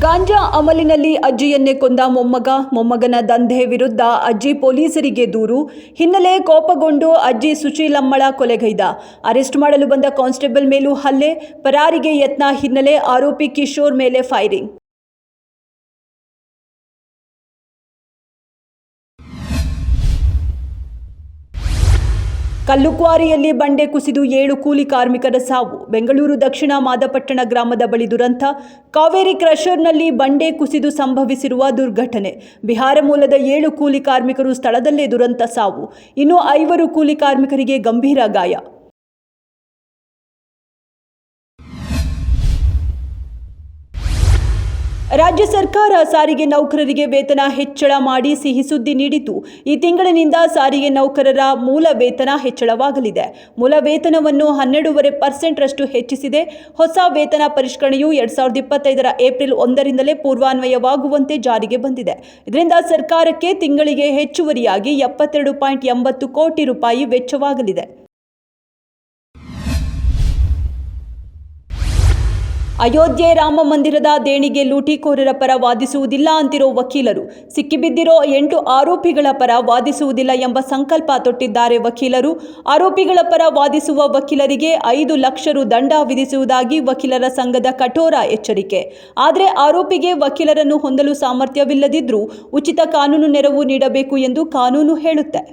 ಗಾಂಜಾ ಅಮಲಿನಲ್ಲಿ ಅಜ್ಜಿಯನ್ನೇ ಕೊಂದ ಮೊಮ್ಮಗನ ದಂಧೆ ವಿರುದ್ಧ ಅಜ್ಜಿ ಪೊಲೀಸರಿಗೆ ದೂರು ಹಿನ್ನೆಲೆ ಕೋಪಗೊಂಡು ಅಜ್ಜಿ ಸುಶೀಲಮ್ಮಳ ಕೊಲೆಗೈದ. ಅರೆಸ್ಟ್ ಮಾಡಲು ಬಂದ ಕಾನ್ಸ್ಟೇಬಲ್ ಮೇಲೂ ಹಲ್ಲೆ, ಪರಾರಿಗೆ ಯತ್ನ ಹಿನ್ನೆಲೆ ಆರೋಪಿ ಕಿಶೋರ್ ಮೇಲೆ ಫೈರಿಂಗ್. ಕಲ್ಲುಕ್ವಾರಿಯಲ್ಲಿ ಬಂಡೆ ಕುಸಿದು 7 ಕೂಲಿ ಕಾರ್ಮಿಕರ ಸಾವು. ಬೆಂಗಳೂರು ದಕ್ಷಿಣ ಮಾದಪಟ್ಟಣ ಗ್ರಾಮದ ಬಳಿ ದುರಂತ. ಕಾವೇರಿ ಕ್ರಷರ್ನಲ್ಲಿ ಬಂಡೆ ಕುಸಿದು ಸಂಭವಿಸಿರುವ ದುರ್ಘಟನೆ. ಬಿಹಾರ ಮೂಲದ 7 ಕೂಲಿ ಕಾರ್ಮಿಕರು ಸ್ಥಳದಲ್ಲೇ ದುರಂತ ಸಾವು. ಇನ್ನು 5 ಕೂಲಿ ಕಾರ್ಮಿಕರಿಗೆ ಗಂಭೀರ ಗಾಯ. ರಾಜ್ಯ ಸರ್ಕಾರ ಸಾರಿಗೆ ನೌಕರರಿಗೆ ವೇತನ ಹೆಚ್ಚಳ ಮಾಡಿ ಸಿಹಿ ಸುದ್ದಿ ನೀಡಿತು. ಈ ತಿಂಗಳಿನಿಂದ ಸಾರಿಗೆ ನೌಕರರ ಮೂಲ ವೇತನ ಹೆಚ್ಚಳವಾಗಲಿದೆ. ಮೂಲ ವೇತನವನ್ನು 12.5% ಹೆಚ್ಚಿಸಿದೆ. ಹೊಸ ವೇತನ ಪರಿಷ್ಕರಣೆಯು 2025 ಏಪ್ರಿಲ್ 1ರಿಂದಲೇ ಪೂರ್ವಾನ್ವಯವಾಗುವಂತೆ ಜಾರಿಗೆ ಬಂದಿದೆ. ಇದರಿಂದ ಸರ್ಕಾರಕ್ಕೆ ತಿಂಗಳಿಗೆ ಹೆಚ್ಚುವರಿಯಾಗಿ 72.80 ಕೋಟಿ ರೂಪಾಯಿ ವೆಚ್ಚವಾಗಲಿದೆ. ಅಯೋಧ್ಯೆ ರಾಮ ಮಂದಿರದ ದೇಣಿಗೆ ಲೂಟಿಕೋರರ ಪರ ವಾದಿಸುವುದಿಲ್ಲ ಅಂತಿರೋ ವಕೀಲರು. ಸಿಕ್ಕಿಬಿದ್ದಿರೋ 8 ಆರೋಪಿಗಳ ಪರ ವಾದಿಸುವುದಿಲ್ಲ ಎಂಬ ಸಂಕಲ್ಪ ತೊಟ್ಟಿದ್ದಾರೆ ವಕೀಲರು. ಆರೋಪಿಗಳ ಪರ ವಾದಿಸುವ ವಕೀಲರಿಗೆ 5 ಲಕ್ಷ ರು ದಂಡ ವಿಧಿಸುವುದಾಗಿ ವಕೀಲರ ಸಂಘದ ಕಠೋರ ಎಚ್ಚರಿಕೆ. ಆದರೆ ಆರೋಪಿಗೆ ವಕೀಲರನ್ನು ಹೊಂದಲು ಸಾಮರ್ಥ್ಯವಿಲ್ಲದಿದ್ದರೂ ಉಚಿತ ಕಾನೂನು ನೆರವು ನೀಡಬೇಕು ಎಂದು ಕಾನೂನು ಹೇಳುತ್ತೆ.